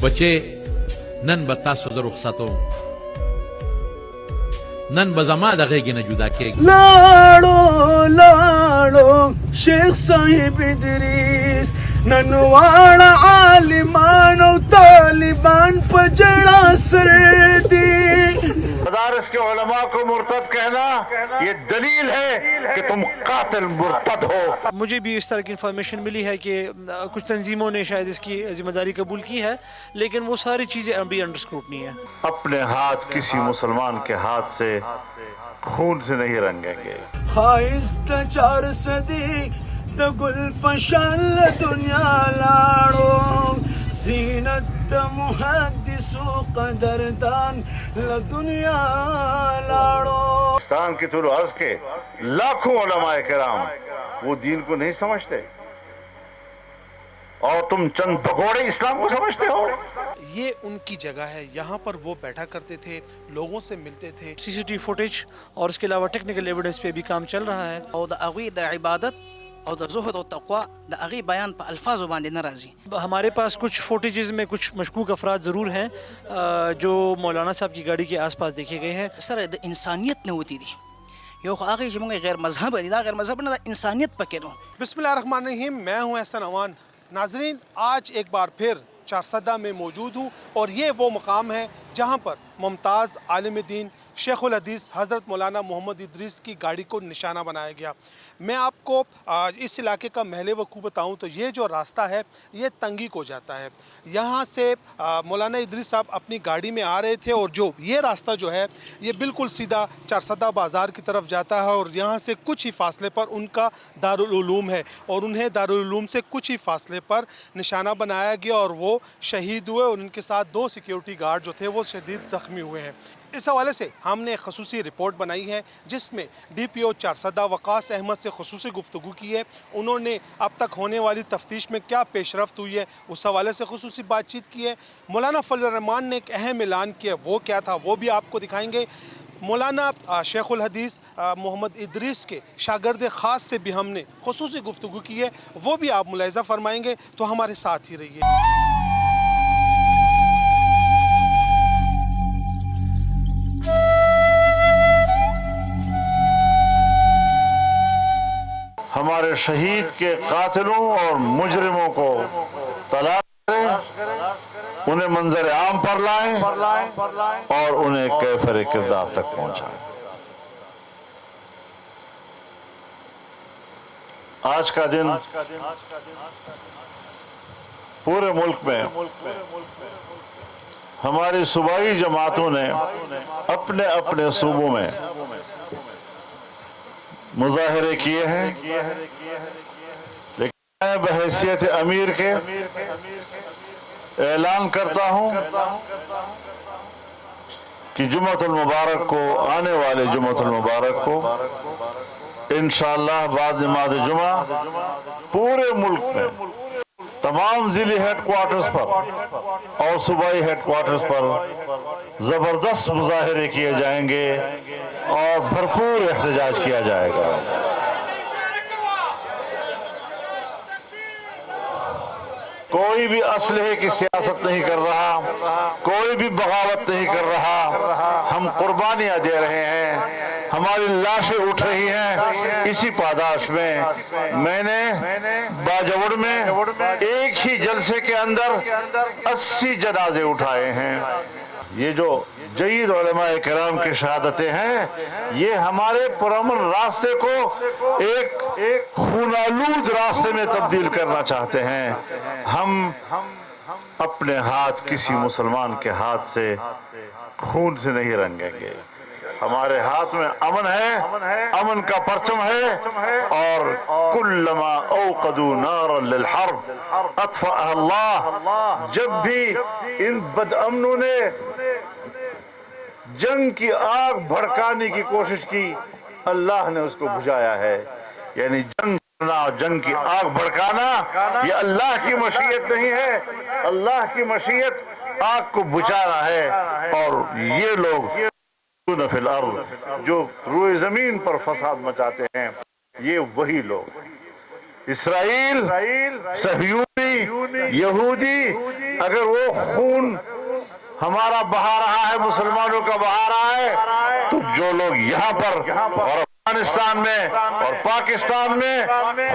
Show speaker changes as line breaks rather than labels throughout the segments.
بچے نن به تاسو د رخصتو نن به زما د غېږې نه جدا کېږي.
لاړو شیخ صاحب ادریس نن واړه عالمان او طالبان په جړا سر دي.
مدارس کے علماء کو مرتد کہنا یہ دلیل ہے کہ تم قاتل مرتد ہو.
مجھے بھی اس طرح کی انفارمیشن ملی ہے کہ کچھ تنظیموں نے شاید اس کی ذمہ داری قبول کی ہے، لیکن وہ ساری چیزیں ابھی انڈر اسکروٹنی ہے.
اپنے ہاتھ کسی مسلمان کے ہاتھ سے خون سے نہیں رنگیں گے.
خائست 4 صدی د گل پشان دنیا لاړو زینت محدث و قدردان لدنیا لاړو.
پاکستان کے طول و عرض کے لاکھوں علماء کرام وہ دین کو نہیں سمجھتے اور تم چند بگوڑے اسلام کو سمجھتے ہو.
یہ ان کی جگہ ہے، یہاں پر وہ بیٹھا کرتے تھے، لوگوں سے ملتے تھے.
سی سی ٹی فوٹیج اور اس کے علاوہ ٹیکنیکل ایویڈنس پہ بھی کام چل رہا ہے.
او د هغوی د عبادت او د زهد او تقوا د هغوی بیان په الفاظو باندې نه راځي.
ہمارے پاس کچھ فوٹیجز میں کچھ مشکوک افراد ضرور ہیں جو مولانا صاحب کی گاڑی کے آس پاس دیکھے گئے ہیں.
سره د انسانیت نه وتی دي. یو خو هغه چې موږ غیر مذهب دي، دا غیر مذهب نه، دا انسانیت پکې نو.
بسم اللہ الرحمن الرحیم. میں ہوں احسن امان. ناظرین، آج ایک بار پھر چارسدہ میں موجود ہوں اور یہ وہ مقام ہے جہاں پر ممتاز عالم دین شیخ الحدیث حضرت مولانا محمد ادریس کی گاڑی کو نشانہ بنایا گیا. میں آپ کو اس علاقے کا محل وقوع بتاؤں تو یہ جو راستہ ہے یہ تنگی کو جاتا ہے. یہاں سے مولانا ادریس صاحب اپنی گاڑی میں آ رہے تھے اور جو یہ راستہ جو ہے یہ بالکل سیدھا چارسدہ بازار کی طرف جاتا ہے اور یہاں سے کچھ ہی فاصلے پر ان کا دارالعلوم ہے اور انہیں دارالعلوم سے کچھ ہی فاصلے پر نشانہ بنایا گیا اور وہ شہید ہوئے اور ان کے ساتھ 2 سیکیورٹی گارڈ جو تھے وہ شدید زخمی ہوئے ہیں. اس حوالے سے ہم نے خصوصی رپورٹ بنائی ہے جس میں ڈی پی او چارسدہ وقاص احمد سے خصوصی گفتگو کی ہے. انہوں نے اب تک ہونے والی تفتیش میں کیا پیش رفت ہوئی ہے اس حوالے سے خصوصی بات چیت کی ہے. مولانا فضل الرحمان نے ایک اہم اعلان کیا، وہ کیا تھا وہ بھی آپ کو دکھائیں گے. مولانا شیخ الحدیث محمد ادریس کے شاگرد خاص سے بھی ہم نے خصوصی گفتگو کی ہے، وہ بھی آپ ملاحظہ فرمائیں گے، تو ہمارے ساتھ ہی رہیے.
ہمارے شہید کے قاتلوں اور مجرموں کو تلاش کریں، انہیں منظر عام پر لائیں اور انہیں کیفر کردار تک پہنچائیں. آج کا دن پورے ملک میں ہماری صوبائی جماعتوں نے اپنے اپنے صوبوں میں مظاہرے کیے ہیں، لیکن میں بحیثیت امیر کے اعلان کرتا ہوں کہ جمعۃ المبارک کو، آنے والے جمعۃ المبارک کو انشاءاللہ بعد نماز جمعہ پورے ملک میں تمام ضلعی ہیڈ کوارٹرز پر اور صوبائی ہیڈ کوارٹرز پر زبردست مظاہرے کیے جائیں گے اور بھرپور احتجاج کیا جائے گا. کوئی بھی اسلحے کی سیاست نہیں کر رہا، کوئی بھی بغاوت نہیں کر رہا. ہم قربانیاں دے رہے ہیں، ہماری لاشیں اٹھ رہی ہیں. اسی پاداش میں نے باجوڑ میں ایک ہی جلسے کے اندر 80 جنازے اٹھائے ہیں. یہ جو جید علماء کرام کی شہادتیں ہیں یہ ہمارے پرامن راستے کو ایک خونالود راستے میں تبدیل کرنا چاہتے ہیں. ہم اپنے ہاتھ کسی مسلمان کے ہاتھ سے خون سے نہیں رنگیں گے. ہمارے ہاتھ میں امن ہے، امن کا پرچم ہے، اور کلما اوقدوا نارا للحرب اطفأها اللہ. جب بھی ان بدامنوں نے جنگ کی آگ بھڑکانے کی کوشش کی اللہ نے اس کو بجھایا ہے. یعنی جنگ کرنا، جنگ کی آگ بھڑکانا یہ اللہ کی مشیت نہیں ہے، اللہ کی مشیت آگ کو بجھانا ہے. اور یہ لوگ فی الارض جو روئے زمین پر فساد مچاتے ہیں یہ وہی لوگ، اسرائیل، صہیونی، یہودی، اگر وہ خون ہمارا بہا رہا ہے، مسلمانوں کا بہا رہا ہے، تو جو لوگ یہاں پر اور افغانستان میں اور پاکستان میں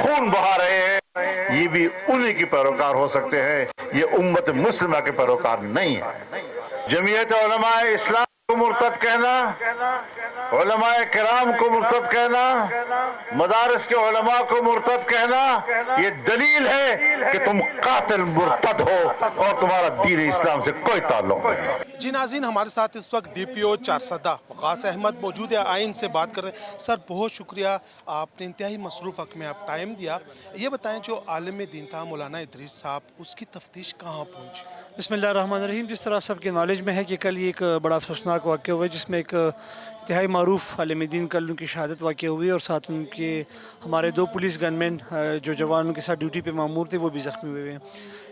خون بہا رہے ہیں، یہ بھی انہی کی پیروکار ہو سکتے ہیں، یہ امت مسلمہ کے پیروکار نہیں ہے۔ جمعیت علماء اسلام کو مرتد کہنا، علماء کرام کو مرتد کہنا، مدارس کے علماء کو مرتد کہنا، یہ دلیل ہے کہ تم قاتل مرتد ہو اور تمہارا دین اسلام سے کوئی تعلق نہیں۔
جی ناظرین، ہمارے ساتھ اس وقت DPO چارسدہ وقاص احمد موجود ہے، آئین سے بات کر رہے ہیں۔ سر بہت شکریہ، آپ نے انتہائی مصروف وقت میں آپ ٹائم دیا۔ یہ بتائیں، جو عالم دین تھا مولانا ادریس صاحب، اس کی تفتیش کہاں پہنچی؟
بسم اللہ الرحمن الرحیم۔ جس طرح آپ سب کے نالج میں ہے کہ کل یہ ایک بڑا افسوسناک واقعہ ہوا ہے، جس میں ایک انتہائی معروف عالم دین کل ان کی شہادت واقع ہوئی، اور ساتھ ان کے ہمارے 2 پولیس گن مین جو جوان ان کے ساتھ ڈیوٹی پہ مامور تھے وہ بھی زخمی ہوئے ہیں۔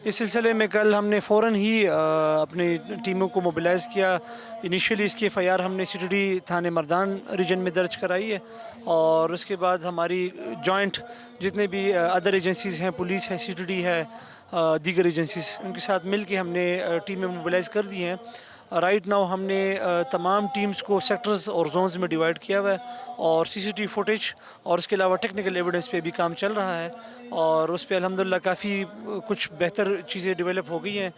اس سلسلے میں کل ہم نے فوراً ہی اپنی ٹیموں کو موبلائز کیا۔ انیشیلی اس کی FIR ہم نے CTD تھانے مردان ریجن میں درج کرائی ہے، اور اس کے بعد ہماری جوائنٹ جتنے بھی ادر ایجنسیز ہیں، پولیس ہے، CTD ہے، دیگر ایجنسیز، ان کے ساتھ مل کے ہم نے ٹیمیں موبلائز کر دی ہیں۔ رائٹ ناؤ ہم نے تمام ٹیمز کو سیکٹرز اور زونز میں ڈیوائڈ کیا ہوا ہے، اور CCTV فوٹیج اور اس کے علاوہ ٹیکنیکل ایویڈنس پہ بھی کام چل رہا ہے، اور اس پہ الحمدللہ کافی کچھ بہتر چیزیں ڈیولپ ہو گئی ہیں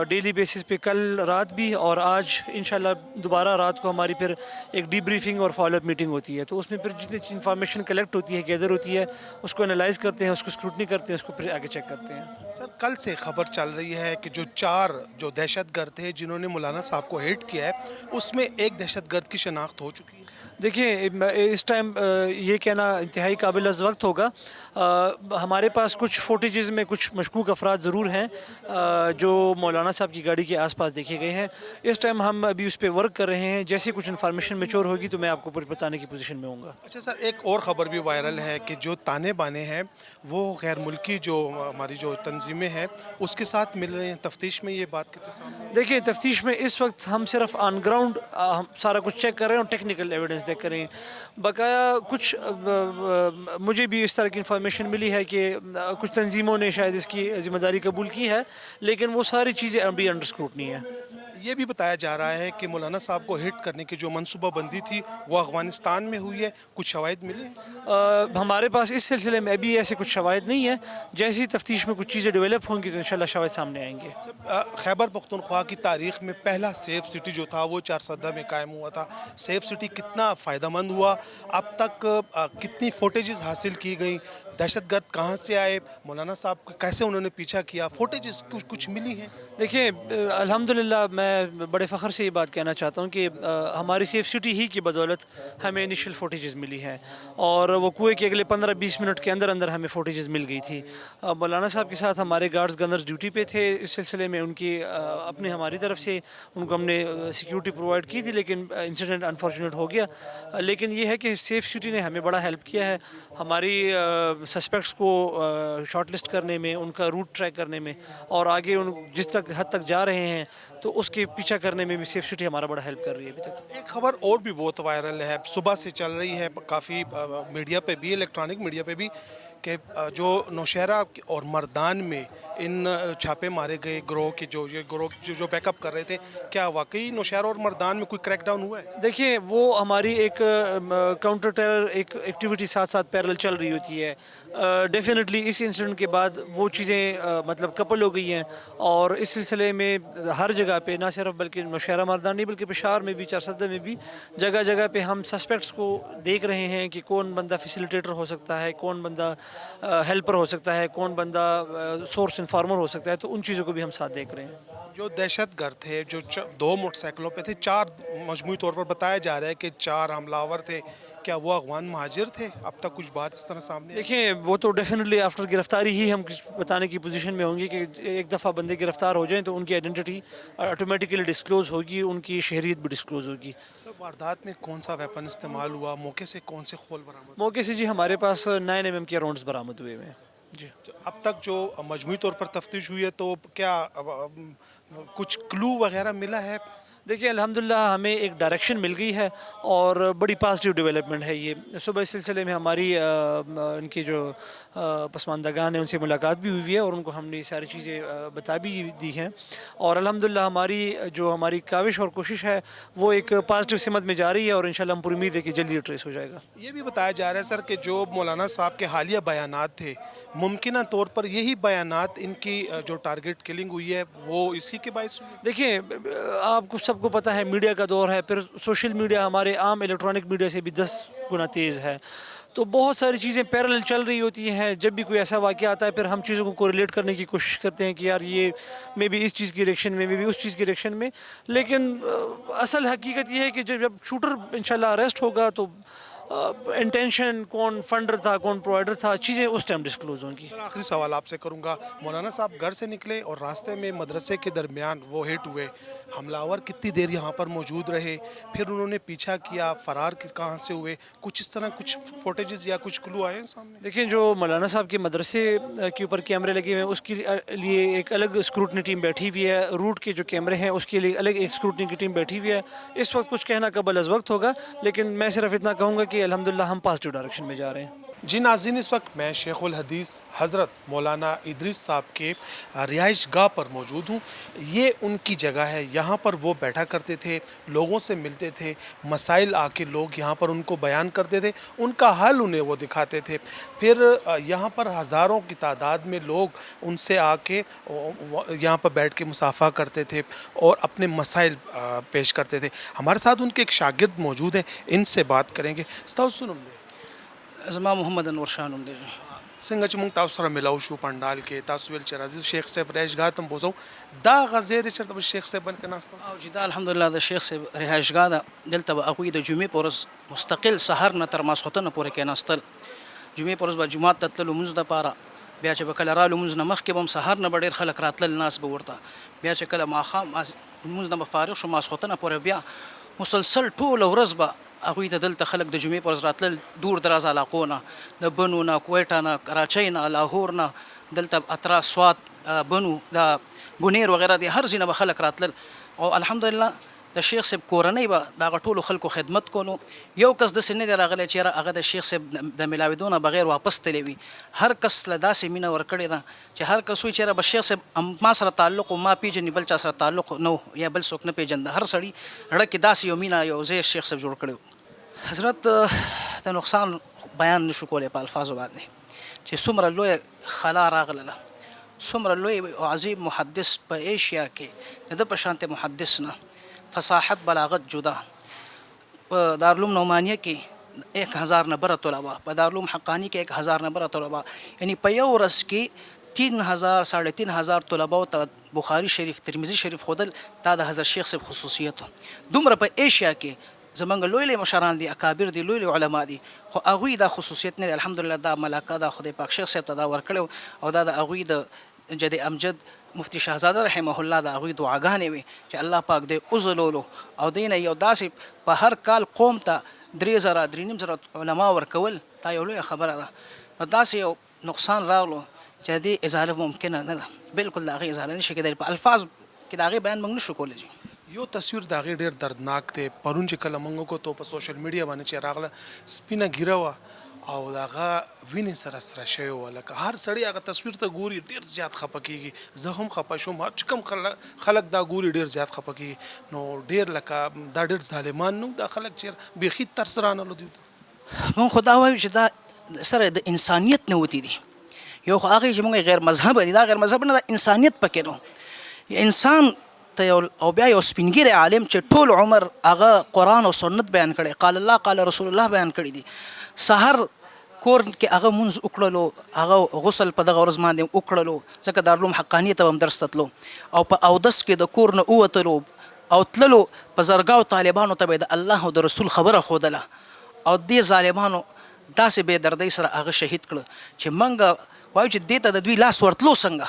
ڈیلی بیسس پہ۔ کل رات بھی اور آج انشاءاللہ دوبارہ رات کو ہماری پھر ایک ڈی بریفنگ اور فالو اپ میٹنگ ہوتی ہے، تو اس میں پھر جتنی انفارمیشن کلیکٹ ہوتی ہے، گیدر ہوتی ہے، اس کو انالائز کرتے ہیں، اس کو اسکروٹنی کرتے ہیں، اس کو پھر آگے چیک کرتے ہیں۔
سر کل سے خبر چل رہی ہے کہ جو 4 دہشت گرد تھے جنہوں نے مولانا صاحب کو ہٹ کیا ہے، اس میں ایک دہشت گرد کی شناخت ہو چکی ہے۔
دیکھیں، اس ٹائم یہ کہنا انتہائی قابل از وقت ہوگا۔ ہمارے پاس کچھ فوٹیجز میں کچھ مشکوک افراد ضرور ہیں جو مولانا صاحب کی گاڑی کے آس پاس دیکھے گئے ہیں۔ اس ٹائم ہم ابھی اس پہ ورک کر رہے ہیں، جیسے کچھ انفارمیشن میچور ہوگی تو میں آپ کو بتانے کی پوزیشن میں ہوں گا۔
اچھا سر، ایک اور خبر بھی وائرل ہے کہ جو تانے بانے ہیں وہ غیر ملکی جو ہماری جو تنظیمیں ہیں اس کے ساتھ مل رہے ہیں، تفتیش میں یہ بات کتنے سامنے ہے؟
دیکھیں، تفتیش میں اس وقت ہم صرف آن گراؤنڈ سارا کچھ چیک کر رہے ہیں اور ٹیکنیکل ایویڈنس دیکھ کر رہے ہیں۔ بقایا کچھ مجھے بھی اس طرح کی انفارمیشن ملی ہے کہ کچھ تنظیموں نے شاید اس کی ذمہ داری قبول کی ہے، لیکن وہ ساری چیزیں ابھی انڈر اسکروٹنی ہے۔
یہ بھی بتایا جا رہا ہے کہ مولانا صاحب کو ہٹ کرنے کی جو منصوبہ بندی تھی وہ افغانستان میں ہوئی ہے، کچھ شواہد ملے ہیں؟
ہمارے پاس اس سلسلے میں ابھی ایسے کچھ شواہد نہیں ہیں، جیسی تفتیش میں کچھ چیزیں ڈیولپ ہوں گی تو انشاءاللہ شواہد سامنے آئیں گے۔
خیبر پختونخوا کی تاریخ میں پہلا سیف سٹی جو تھا وہ چارسدہ میں قائم ہوا تھا۔ سیف سٹی کتنا فائدہ مند ہوا؟ اب تک کتنی فوٹیجز حاصل کی گئیں؟ دہشت گرد کہاں سے آئے؟ مولانا صاحب کا کیسے انہوں نے پیچھا کیا؟ فوٹیجز کچھ ملی ہیں؟
دیکھیں، الحمدللہ میں بڑے فخر سے یہ بات کہنا چاہتا ہوں کہ ہماری سیف سٹی ہی کی بدولت ہمیں انیشل فوٹیجز ملی ہیں، اور وہ کوئے کے اگلے 15-20 منٹ کے اندر اندر ہمیں فوٹیجز مل گئی تھی۔ مولانا صاحب کے ساتھ ہمارے گارڈز گنرز ڈیوٹی پہ تھے، اس سلسلے میں ان کی اپنے ہماری طرف سے ان کو ہم نے سیکیورٹی پرووائڈ کی تھی، لیکن انسیڈنٹ انفارچونیٹ ہو گیا۔ لیکن یہ ہے کہ سیف سٹی نے ہمیں بڑا ہیلپ کیا ہے ہماری سسپیکٹس کو شارٹ لسٹ کرنے میں، ان کا روٹ ٹریک کرنے میں، اور آگے ان جس تک حد تک جا رہے ہیں تو اس کے پیچھا کرنے میں بھی سیف سٹی ہمارا بڑا ہیلپ کر رہی ہے ابھی تک۔
ایک خبر اور بھی بہت وائرل ہے، صبح سے چل رہی ہے کافی میڈیا پہ بھی، الیکٹرانک میڈیا پہ بھی، کہ جو نوشہرہ اور مردان میں ان چھاپے مارے گئے گروہ کے یہ گروہ جو بیک اپ کر رہے تھے، کیا واقعی نوشہرہ اور مردان میں کوئی کریک ڈاؤن ہوا ہے؟
دیکھیں، وہ ہماری ایک کاؤنٹر ٹیرر ایک ایکٹیویٹی ساتھ ساتھ پیرل چل رہی ہوتی ہے۔ ڈیفینیٹلی اس انسیڈنٹ کے بعد وہ چیزیں مطلب کپل ہو گئی ہیں، اور اس سلسلے میں ہر جگہ پہ نہ صرف بلکہ نوشہرہ مردان نہیں بلکہ پشاور میں بھی، چارسدہ میں بھی جگہ جگہ پہ ہم سسپیکٹس کو دیکھ رہے ہیں کہ کون بندہ فیسیلیٹیٹر ہو سکتا ہے، کون بندہ ہیلپر ہو سکتا ہے، کون بندہ سورس انفارمر ہو سکتا ہے، تو ان چیزوں کو بھی ہم ساتھ دیکھ رہے ہیں۔
جو دہشت گرد تھے جو 2 موٹر سائیکلوں پہ تھے، 4 مجموعی طور پر بتایا جا رہا ہے کہ 4 حملہ آور تھے، کیا وہ افغان مہاجر تھے؟ اب تک کچھ بات اس طرح سامنے آئی؟
دیکھیں، وہ تو ڈیفینیٹلی آفٹر گرفتاری ہی ہم بتانے کی پوزیشن میں ہوں گے کہ ایک دفعہ بندے گرفتار ہو جائیں تو ان کی آئیڈینٹی آٹومیٹیکلی ڈسکلوز ہوگی، ان کی شہریت بھی ڈسکلوز ہوگی۔
سر، واردات میں کون سا ویپن استعمال ہوا؟ موقع سے کون سے خول برآمد؟
موقع سے جی ہمارے پاس 9 mm کے راؤنڈز برآمد ہوئے ہیں جی۔
اب تک جو مجموعی طور پر تفتیش ہوئی ہے تو کیا کچھ کلو وغیرہ ملا ہے؟
دیکھیں الحمدللہ ہمیں ایک ڈائریکشن مل گئی ہے اور بڑی پازیٹیو ڈیولپمنٹ ہے یہ. صبح اس سلسلے میں ہماری ان کی جو پسماندگان ہیں ان سے ملاقات بھی ہوئی ہے اور ان کو ہم نے یہ ساری چیزیں بتا بھی دی ہیں اور الحمدللہ ہماری کاوش اور کوشش ہے وہ ایک پازیٹیو سمت میں جا رہی ہے اور انشاءاللہ ہم پوری امید ہے کہ جلدی یہ ٹریس ہو جائے گا.
یہ بھی بتایا جا رہا ہے سر کہ جو مولانا صاحب کے حالیہ بیانات تھے ممکنہ طور پر یہی بیانات ان کی جو ٹارگٹ کلنگ ہوئی ہے وہ اسی کے باعث ہوئی.
دیکھیں آپ کو سب کو پتہ ہے میڈیا کا دور ہے, پھر سوشل میڈیا ہمارے عام الیکٹرانک میڈیا سے بھی 10 گنا تیز ہے, تو بہت ساری چیزیں پیرالل چل رہی ہوتی ہیں. جب بھی کوئی ایسا واقعہ آتا ہے پھر ہم چیزوں کو کوریلیٹ کرنے کی کوشش کرتے ہیں کہ یار یہ میں بھی اس چیز کی ریئیکشن میں بھی اس چیز کی ریئیکشن میں, لیکن اصل حقیقت یہ ہے کہ جب شوٹر انشاءاللہ اریسٹ ہوگا تو انٹینشن کون فنڈر تھا کون پرووائڈر تھا چیزیں اس ٹائم ڈسکلوز ہوں گی.
سر آخری سوال آپ سے کروں گا, مولانا صاحب گھر سے نکلے اور راستے میں مدرسے کے درمیان وہ ہٹ ہوئے, حملہ آور کتنی دیر یہاں پر موجود رہے, پھر انہوں نے پیچھا کیا, فرار کہاں سے ہوئے, کچھ اس طرح کچھ فوٹیجز یا کچھ کلو آئے ہیں سامنے؟
دیکھیں جو مولانا صاحب کے مدرسے کے اوپر کیمرے لگے ہوئے ہیں اس کے لیے ایک الگ اسکروٹنی ٹیم بیٹھی ہوئی ہے, روٹ کے جو کیمرے ہیں اس کے لیے الگ ایک اسکروٹنی کی ٹیم بیٹھی ہوئی ہے. اس وقت کچھ کہنا قبل از وقت ہوگا, لیکن میں صرف اتنا کہوں گا کہ الحمدللہ ہم پازیٹیو ڈائریکشن میں جا رہے ہیں.
جی ناظرین, اس وقت میں شیخ الحدیث حضرت مولانا ادریس صاحب کے رہائش گاہ پر موجود ہوں. یہ ان کی جگہ ہے, یہاں پر وہ بیٹھا کرتے تھے, لوگوں سے ملتے تھے, مسائل آ کے لوگ یہاں پر ان کو بیان کرتے تھے, ان کا حل انہیں وہ دکھاتے تھے. پھر یہاں پر ہزاروں کی تعداد میں لوگ ان سے آ کے یہاں پر بیٹھ کے مصافحہ کرتے تھے اور اپنے مسائل پیش کرتے تھے. ہمارے ساتھ ان کے ایک شاگرد موجود ہیں, ان سے بات کریں گے. استاذ سنم دے
زما محمد انور شاہ نوم دی.
څنګه چې موږ تاسو سره ملاو شو پنډال کې, تاسو ویل چې راځي شیخ صاحب رهایش ګاه ته بوزو, دا غزې د چرته به شیخ صاحب باندې ناست
او چې دا الحمدلله د شیخ صاحب رهایشګاه ده, دلته به هغوی د جمعې په ورځ مستقل سهار نه تر ماسخوتنه پورې کېناستل. جمعې په ورځ به جومات ته تللو لمونځ دپاره, بیا چې به کله رالو لمونځ نه مخکې به هم سهار نه به ډېر خلک راتلل, ناس به ورته, بیا چې کله ماښام لمونځ نه به فارغ شو ماسخوتنه پورې بیا مسلسل ټوله ورځ به هغوی ته دلته خلک د جمعې په ورځ راتلل, دور دراز علاقو نه, د بنو نه, کویټه نه, کراچۍ نه, لاهور نه, دلته اطراف سوات, بنو, د بنیر وغیره د هر ځای نه به خلک راتلل. او الحمدلله د شیخ صاحب کورنۍ به د هغه ټولو خلکو خدمت کولو. یو کس داسې نه دی راغلی چې یاره هغه د شیخ صاحب د میلاوېدو نه بغیر واپس تللی وي. هر کس له داسې مینه ورکړې ده چې هر کس وایي چې یاره به شیخ صاحب ما سره تعلق و, ما پیژني, بل چا سره تعلق نه یا بل څوک نه پیژنده. هر سړي زړه کې داسې یو مینه یو ځای شیخ صاحب جوړ کړی و. حضرت د نقصان بیان نشو کولی په الفاظو باندې چې څومره لویه خلا راغله, څومره لوی او عظیم محدث په ایشیا کې د ده په شانته محدث نه, فصاحت بلاغت جدا. په دارالعلوم نعمانیه کې 1000 نه بره طلبا, په دارالعلوم حقانی کې 1000 نه بره طلبا, یعنی په یو ورځ کې 3000 3500 طلباو ته بخاری شریف ترمذی شریف خودل, دا د حضرت شیخ صاحب خصوصیت. دومره په ایشیا کې زمونږ لوی لوی مشران دي, اکابر دي, لوی لوی علما دي, خو هغوی دا خصوصیت نه دی. الحمدلله دا ملاکه دا خدای پاک شیخ صاحب ته دا ورکړی او دا د هغوی د جد امجد مفتی شهزاده رحمه الله د هغوی دعاګانې وي چې الله پاک دې وځلولو او دې نه یو داسې په هر کال قوم ته 3000 3.5 علما ورکول, دا یو لویه خبره ده. نو داسې یو نقصان راغلو چې دې ازاله ممکنه نه ده, بالکل د هغې ازاله نشي کېدلی. په الفاظ کې د هغې بیان موږ نشو کولی.
یو تصویر د هغې ډېر دردناک دی. پرون چې کله موږ وکتو په سوشل میډیا باندې چې راغله, سپینه ږیره وه او د هغه وینې سره سره شوې وه. لکه هر سړی هغه تصویر ته ګوري ډېر زیات خفه کېږي. زه هم خفه شوم, هر چې کوم خلک دا ګوري ډېر زیات خفه کېږي. نو ډېر لکه دا ډېر ظالمان نو دا خلک چې بیخي ترس رانلو دوی ته.
مونږ خو دا وایو چې دا سره د انسانیت نه وتي دي. یو خو هغې چې مونږ غیر مذهبه دي, دا غیر مذهب نه, دا انسانیت پکې نو. انسان او بیا یو سپینګیری عالم چې ټول عمر هغه قرآن او سنت بیان کړی, قال الله قال رسول الله بیان کړی دي. سحر کور کې هغه مونځ وکړلو, هغه غسل په دغه ورځ باندې وکړلو, ځکه دارالعلوم حقانیه ته به هم درس ته تلو, او په اودس کې د کور نه ووتلو او تللو په زرګاو طالبانو ته به د الله او د رسول خبره ښودله, او دې ظالمانو داسې بې دردۍ سره هغه شهید کړه چې موږ وایو چې دې ته د دوی لاس ورتلو څنګه,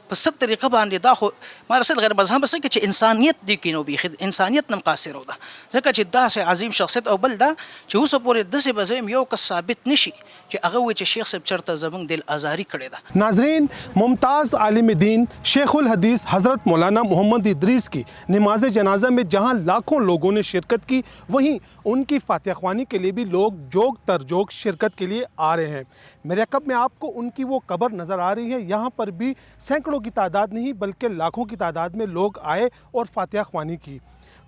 په ست طریقه باندې دا خو ما رسل غیر مذهب سره چې انسانیت دی کې نو بيخ انسانیت نم قاصر ودا ځکه چې دا سه عظیم شخصیت او بل دا چې اوس پورې د څه بزم یو کس ثابت نشي چې هغه و چې شیخ صاحب چرته زمنګ دل ازاری کړی دا.
ناظرین، ممتاز عالم دین شیخ الحدیث حضرت مولانا محمد ادریس کی نماز جنازہ میں جہاں لاکھوں لوگوں نے شرکت کی، وہیں ان کی فاتحہ خوانی کے لیے بھی لوگ جوگ تر جوگ شرکت کے لیے آ رہے ہیں. میرے عقب میں آپ کو ان کی وہ قبر نظر آ رہی ہے. یہاں پر بھی سینکڑوں کی تعداد نہیں بلکہ لاکھوں کی تعداد میں لوگ آئے اور فاتحہ خوانی کی.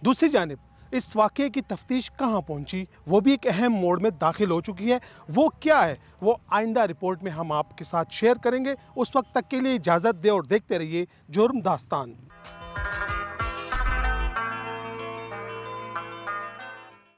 دوسری جانب اس واقعے کی تفتیش کہاں پہنچی، وہ بھی ایک اہم موڑ میں داخل ہو چکی ہے. وہ کیا ہے وہ آئندہ رپورٹ میں ہم آپ کے ساتھ شیئر کریں گے. اس وقت تک کے لیے اجازت دے اور دیکھتے رہیے جرم داستان.